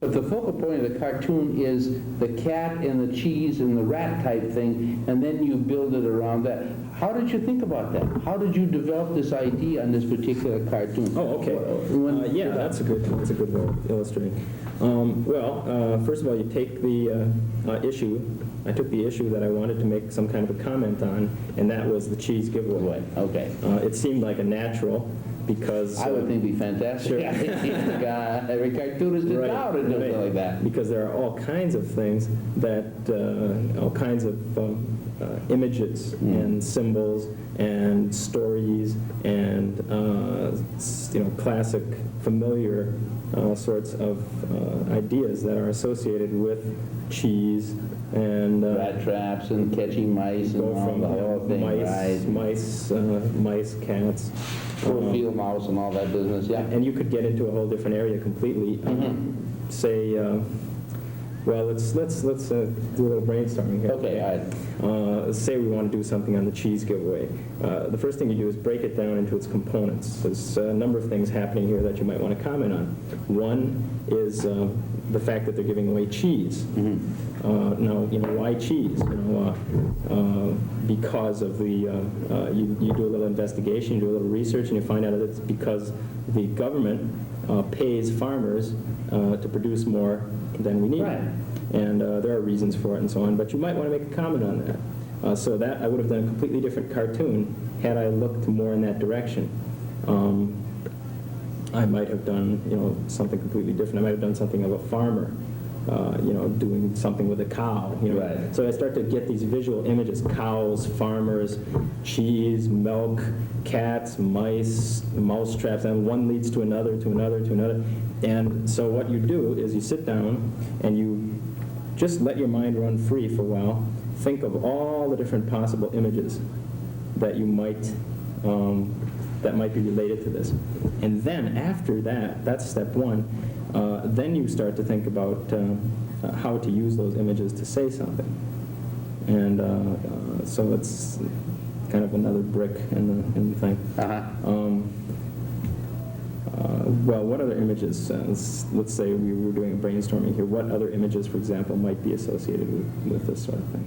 But the focal point of the cartoon is the cat and the cheese and the rat type thing, and then you build it around that. How did you think about that? How did you develop this idea on this particular cartoon? Oh, okay. Yeah, that's a good way of illustrating. First of all, you take the issue. I took the issue that I wanted to make some kind of a comment on, and that was the cheese giveaway. Okay. It seemed like a natural, because I would think it'd be fantastic. Sure. Every cartoonist is now to do something like that. Because there are all kinds of things that, all kinds of images and symbols and stories and classic, familiar sorts of ideas that are associated with cheese and rat traps and catching mice and all the whole thing. Mice, cats. Field mouse and all that business, yeah. And you could get into a whole different area completely. Say, let's do a little brainstorming here. Okay, all right. Say we want to do something on the cheese giveaway. The first thing you do is break it down into its components. There's a number of things happening here that you might want to comment on. One is the fact that they're giving away cheese. Now, why cheese? Because of the, you do a little investigation, you do a little research, and you find out that it's because the government pays farmers to produce more than we need. Right. And there are reasons for it and so on, but you might want to make a comment on that. So that I would have done a completely different cartoon had I looked more in that direction. I might have done, something completely different. I might have done something of a farmer, doing something with a cow. Right. So I start to get these visual images: cows, farmers, cheese, milk, cats, mice, mouse traps, and one leads to another, to another, to another. And so what you do is you sit down and you just let your mind run free for a while. Think of all the different possible images that you might that might be related to this. And then after that, that's step one, then you start to think about how to use those images to say something. And so it's kind of another brick in the thing. What other images? Let's say we were doing a brainstorming here. What other images, for example, might be associated with this sort of thing?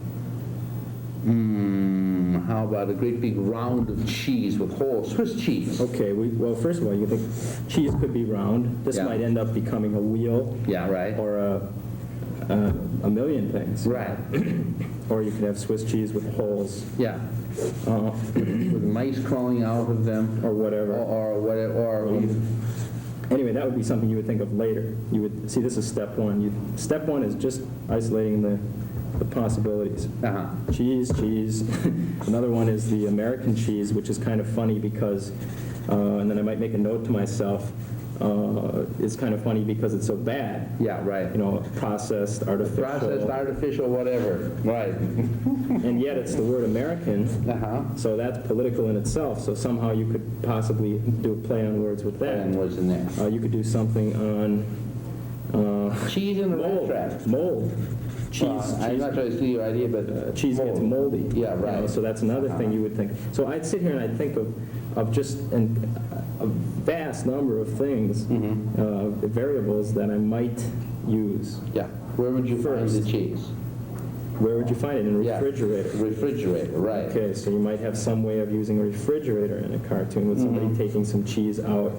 How about a great big round of cheese with holes? Swiss cheese. Okay, first of all, you think cheese could be round. This might end up becoming a wheel. Yeah, right. Or a million things. Right. Or you could have Swiss cheese with holes. Yeah. With mice crawling out of them. Or whatever. Or whatever. Anyway, that would be something you would think of later. You would see, this is step one. Step one is just isolating the possibilities. Cheese. Another one is the American cheese, which is kind of funny because, and then I might make a note to myself, it's kind of funny because it's so bad. Yeah, right. Processed, artificial. Whatever. Right. And yet it's the word American, so that's political in itself. So somehow you could possibly do a play on words with that. Play on words in there. You could do something on cheese in the rat trap. Mold. I'm not trying to steal your idea, but cheese gets moldy. Yeah, right. So that's another thing you would think. So I'd sit here and I'd think of just a vast number of things, variables that I might use. Yeah. Where would you find the cheese? Where would you find it? In a refrigerator. Refrigerator, right. Okay, so you might have some way of using a refrigerator in a cartoon with somebody taking some cheese out.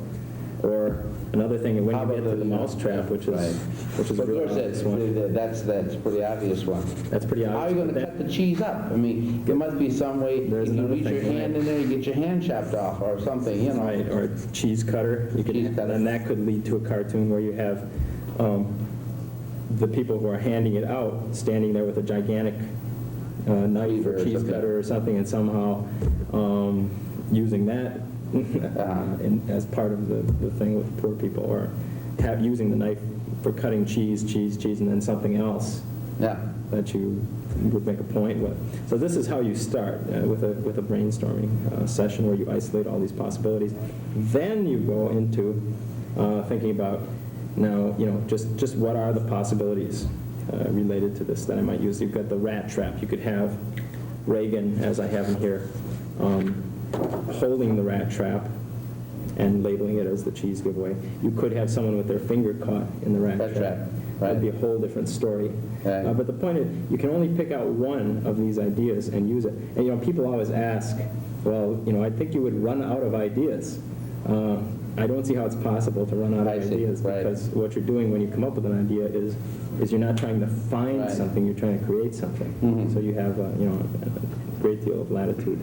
Or another thing, when you get to the mouse trap, which is a real obvious one. That's a pretty obvious one. That's pretty obvious. How are you going to cut the cheese up? I mean, there must be some way. There's you another reach your hand in there, you get your hand chopped off, or something, Right, or a cheese cutter. And that could lead to a cartoon where you have the people who are handing it out standing there with a gigantic knife or cheese cutter or something, and somehow using that as part of the thing with poor people, or using the knife for cutting cheese, and then something else that you would make a point with. So this is how you start with a brainstorming session where you isolate all these possibilities. Then you go into thinking about, now, just what are the possibilities related to this that I might use. You've got the rat trap. You could have Reagan, as I have him here, holding the rat trap and labeling it as the cheese giveaway. You could have someone with their finger caught in the rat trap. Right. It'd be a whole different story. Right. But the point is, you can only pick out one of these ideas and use it. And people always ask, well, I think you would run out of ideas. I don't see how it's possible to run out of ideas, because what you're doing when you come up with an idea is you're not trying to find something, you're trying to create something. Mm-hmm. So you have a great deal of latitude.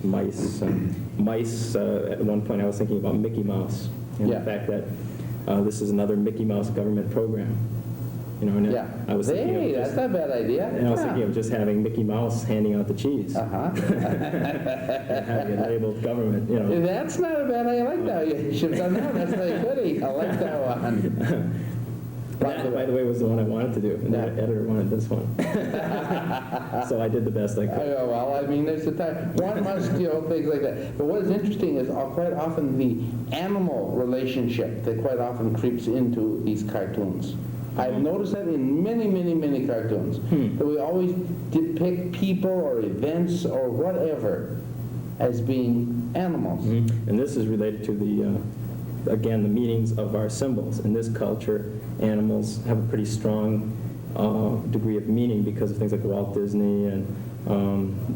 Mice. At one point, I was thinking about Mickey Mouse and the fact that this is another Mickey Mouse government program. And I was thinking that's not a bad idea. And I was thinking of just having Mickey Mouse handing out the cheese. And having it labeled government, That's not a bad idea. I like that. You should have done that. That's very goody. I like that one. That, by the way, was the one I wanted to do, and the editor wanted this one. So I did the best I could. Well, I mean, there's a time. One must, things like that. But what is interesting is quite often the animal relationship that quite often creeps into these cartoons. I've noticed that in many, many, many cartoons, that we always depict people or events or whatever as being animals. And this is related to again, the meanings of our symbols. In this culture, animals have a pretty strong degree of meaning because of things like Walt Disney and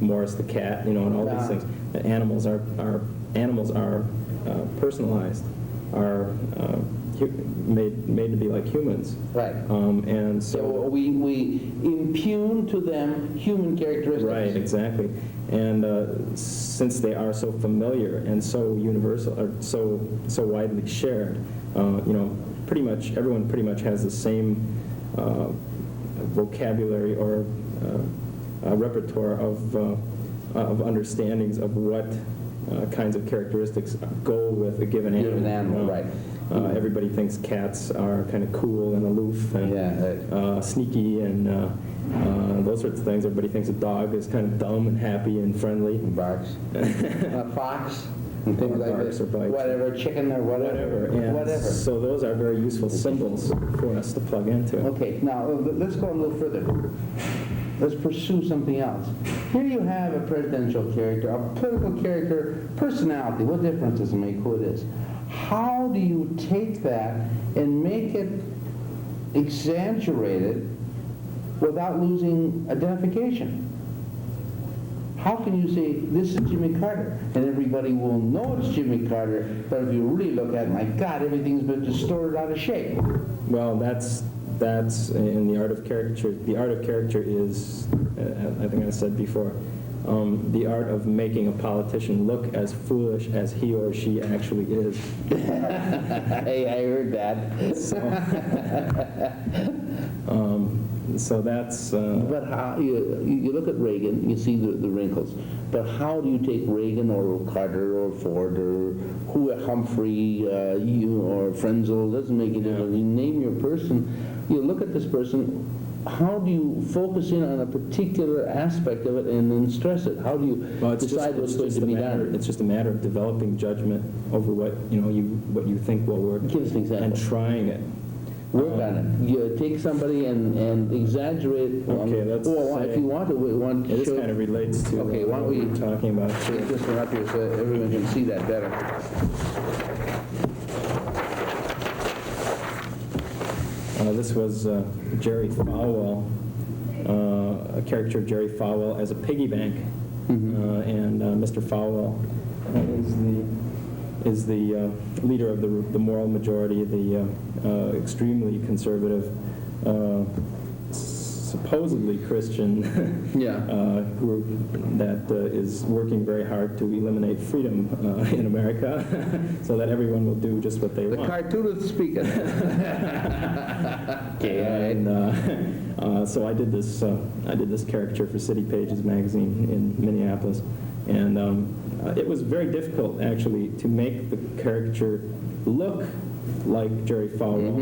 Morris the cat, and all these things. Animals are personalized, are made to be like humans. Right. And so we impugn to them human characteristics. Right, exactly. And since they are so familiar and so universal, or so widely shared, pretty much everyone pretty much has the same vocabulary or repertoire of understandings of what kinds of characteristics go with a given animal. Right. Everybody thinks cats are kind of cool and aloof and sneaky and those sorts of things. Everybody thinks a dog is kind of dumb and happy and friendly. Barks. Fox. And things like this. Whatever, chicken or whatever. Whatever. So those are very useful symbols for us to plug into. Okay, now let's go a little further. Let's pursue something else. Here you have a presidential character, a political character, personality. What difference does it make who it is? How do you take that and make it exaggerated without losing identification? How can you say, this is Jimmy Carter, and everybody will know it's Jimmy Carter, but if you really look at it, my God, everything's been distorted out of shape. Well, that's in the art of caricature. The art of caricature is, I think I said before, the art of making a politician look as foolish as he or she actually is. Hey, I heard that. So that's... But how, you look at Reagan, you see the wrinkles, but how do you take Reagan or Carter or Ford or Humphrey or Frenzel, doesn't make any difference. You name your person, you look at this person, how do you focus in on a particular aspect of it and then stress it? How do you decide what's going to be done? It's just a matter of developing judgment over what you think will work. Give us an example. And trying it. Work on it. You take somebody and exaggerate. Okay, let's if you want to, this kind of relates to why don't what we we're talking about. take this one up here so everyone can see that better. This was Jerry Falwell, a character of Jerry Falwell as a piggy bank, and Mr. Falwell is the leader of the moral majority, the extremely conservative, supposedly Christian group that is working very hard to eliminate freedom in America, so that everyone will do just what they want. The cartoonist speaking. Okay. And so I did this caricature for City Pages magazine in Minneapolis, and it was very difficult actually to make the caricature look like Jerry Falwell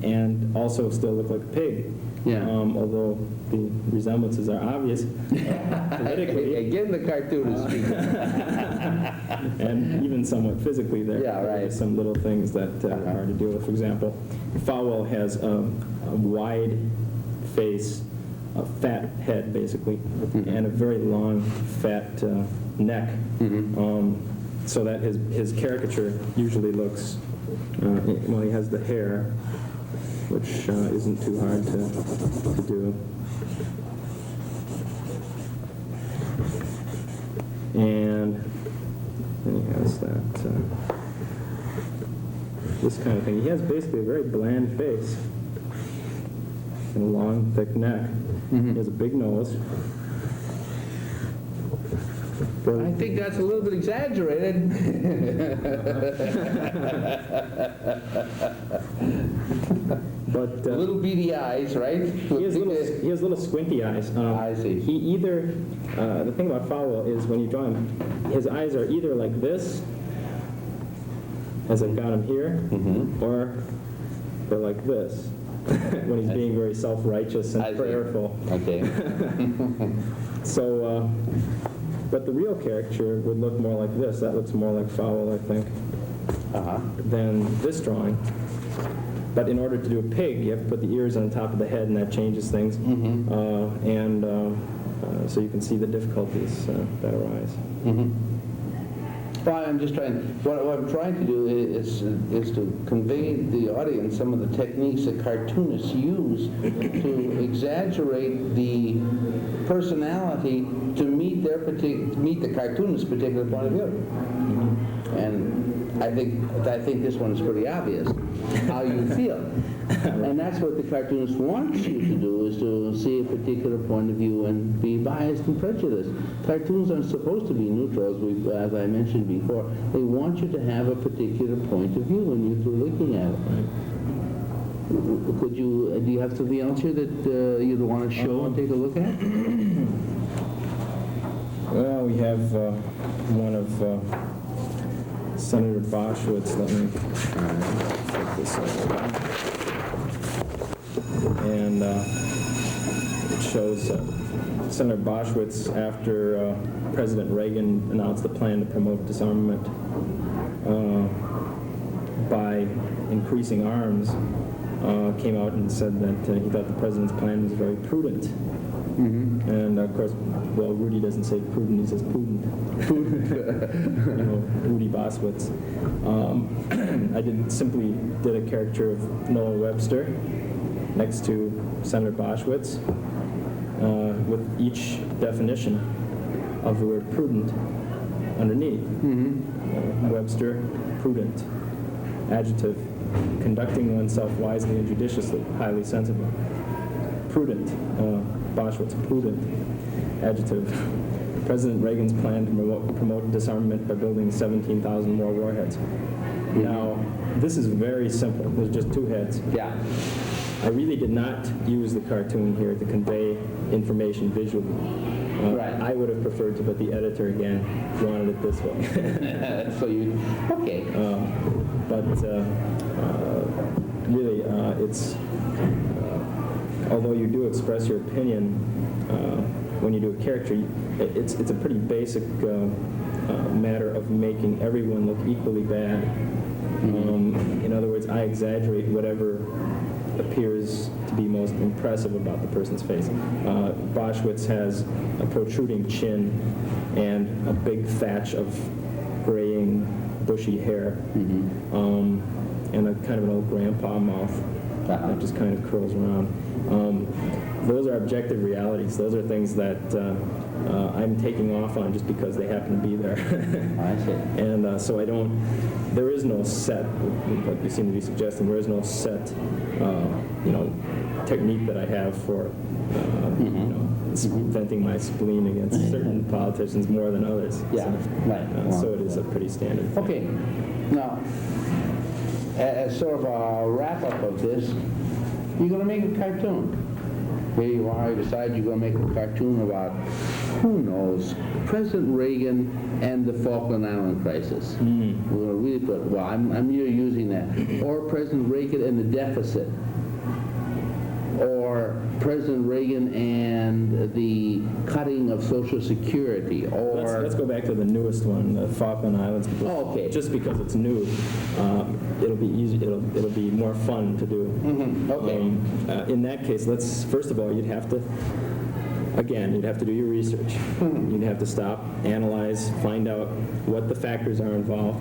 and also still look like a pig. Although the resemblances are obvious politically. Again, the cartoonist speaking. And even somewhat physically there. There are some little things that are hard to deal with. For example, Falwell has a wide face, a fat head basically, and a very long fat neck, so that his caricature usually looks, he has the hair which isn't too hard to do. And then he has that, this kind of thing. He has basically a very bland face and a long, thick neck. He has a big nose. I think that's a little bit exaggerated. But little beady eyes, right? he has little squinty eyes. I see. He either, the thing about Falwell is when you draw him, his eyes are either like this, as I've got him here, or they're like this, when he's being very self-righteous and prayerful. Okay. So, but the real caricature would look more like this. That looks more like Falwell, I think, than this drawing. But in order to do a pig, you have to put the ears on top of the head, and that changes things. So you can see the difficulties that arise. Well, I'm just trying, what I'm trying to do is to convey to the audience some of the techniques that cartoonists use to exaggerate the personality to meet the cartoonist's particular point of view. And I think this one is pretty obvious, how you feel. And that's what the cartoonist wants you to do, is to see a particular point of view and be biased and prejudiced. Cartoons aren't supposed to be neutral, as I mentioned before. They want you to have a particular point of view when you're looking at it. Do you have something else here that you'd want to show and take a look at? Well, we have one of Senator Boschwitz. Let me put this over. And it shows Senator Boschwitz after President Reagan announced the plan to promote disarmament by increasing arms, came out and said that he thought the president's plan was very prudent. And of course, well, Rudy doesn't say prudent, he says prudent. Rudy Boschwitz. I simply did a caricature of Noah Webster next to Senator Boschwitz with each definition of the word prudent underneath. Webster, prudent. Adjective, conducting oneself wisely and judiciously, highly sensible. Prudent, Boschwitz, prudent. Adjective, President Reagan's plan to promote disarmament by building 17,000 more warheads. Now, this is very simple. There's just two heads. Yeah. I really did not use the cartoon here to convey information visually. Right. I would have preferred to, but the editor, again, wanted it this way. So you, okay. But really, it's, although you do express your opinion when you do a character, it's a pretty basic matter of making everyone look equally bad. In other words, I exaggerate whatever appears to be most impressive about the person's face. Boschwitz has a protruding chin and a big thatch of graying, bushy hair, and a kind of an old grandpa mouth that just kind of curls around. Those are objective realities. Those are things that I'm taking off on just because they happen to be there. I see. And so there is no set, like you seem to be suggesting, there is no set, technique that I have for, venting my spleen against certain politicians more than others. Yeah, right. So it is a pretty standard thing. Okay. Now, as sort of a wrap-up of this, you're going to make a cartoon. Here you are, you decide you're going to make a cartoon about, who knows, President Reagan and the Falkland Island crisis. We're going to really put, well, I'm here using that. Or President Reagan and the deficit. Or President Reagan and the cutting of Social Security. Or let's go back to the newest one, the Falkland Islands. Okay. Just because it's new, it'll be easy. It'll be more fun to do. Okay. In that case, first of all, you'd have to do your research. You'd have to stop analyze, find out what the factors are involved,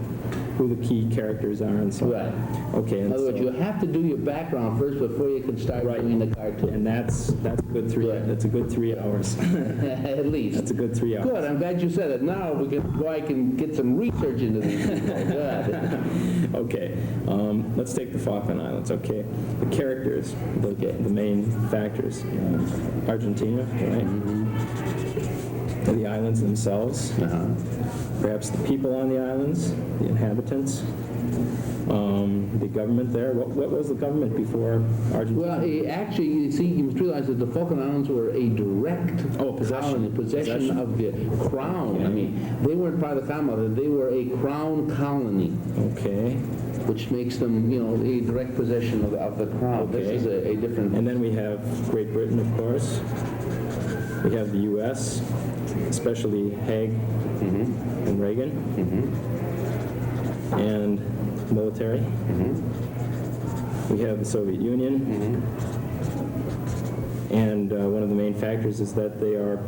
who the key characters are, and so on. Right. Okay. In And other words, so- you have to do your background first before you can start doing the cartoon. And that's a good three. Right. That's a good 3 hours. At least. That's a good 3 hours. Good, I'm glad you said it. Now I can get some research into these people. Good. Okay, let's take the Falkland Islands. Okay, the characters, the main factors. Argentina, right? The islands themselves. Perhaps the people on the islands, the inhabitants. The government there. What was the government before Argentina? Well, actually, you see, you must realize that the Falkland Islands were a direct possession of the crown. Okay. I mean, they weren't part of the Commonwealth, they were a crown colony. Okay. Which makes them, a direct possession of the crown. Okay. This is a different... And then we have Great Britain, of course. We have the U.S., especially Haig and Reagan, and military. We have the Soviet Union, and one of the main factors is that they are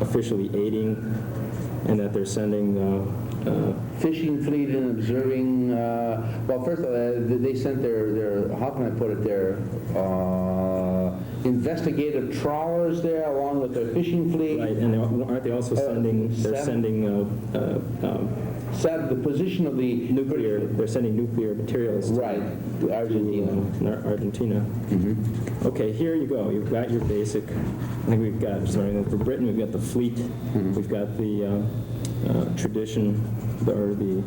officially aiding, and that they're sending fishing fleet and observing, well, first of all, they sent their, how can I put it, their investigative trawlers there along with their fishing fleet. right, and aren't they also sending? They're sending Set the position of the nuclear. They're sending nuclear materials. Right, to Argentina. Argentina. Okay, here you go. You've got your basic. I think we've got. Sorry, for Britain, we've got the fleet. We've got the tradition, or the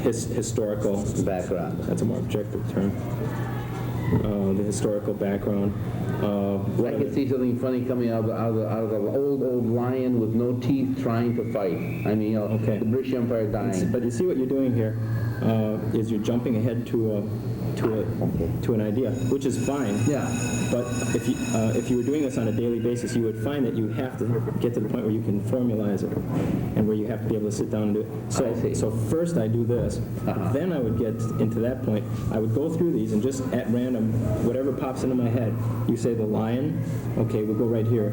historical Background. That's a more objective term. The historical background. I can see something funny coming out of an old lion with no teeth trying to fight. I mean, Okay. the British Empire dying. But you see what you're doing here is you're jumping ahead to an idea, which is fine. Yeah. But if you were doing this on a daily basis, you would find that you have to get to the point where you can formalize it, and where you have to be able to sit down and do it. I see. So first I do this, then I would get into that point. I would go through these and just at random, whatever pops into my head. You say the lion, okay, we'll go right here.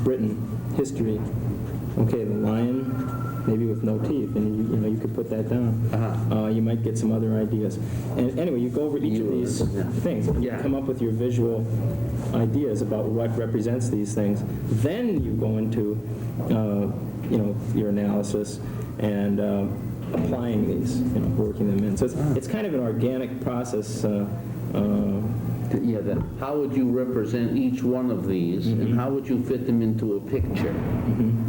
Britain, history, okay, the lion. Maybe with no teeth, and you could put that down. You might get some other ideas. And anyway, you go over each of these things, and you come up with your visual ideas about what represents these things. Then you go into, your analysis and applying these, working them in. So it's kind of an organic process. How would you represent each one of these, and how would you fit them into a picture?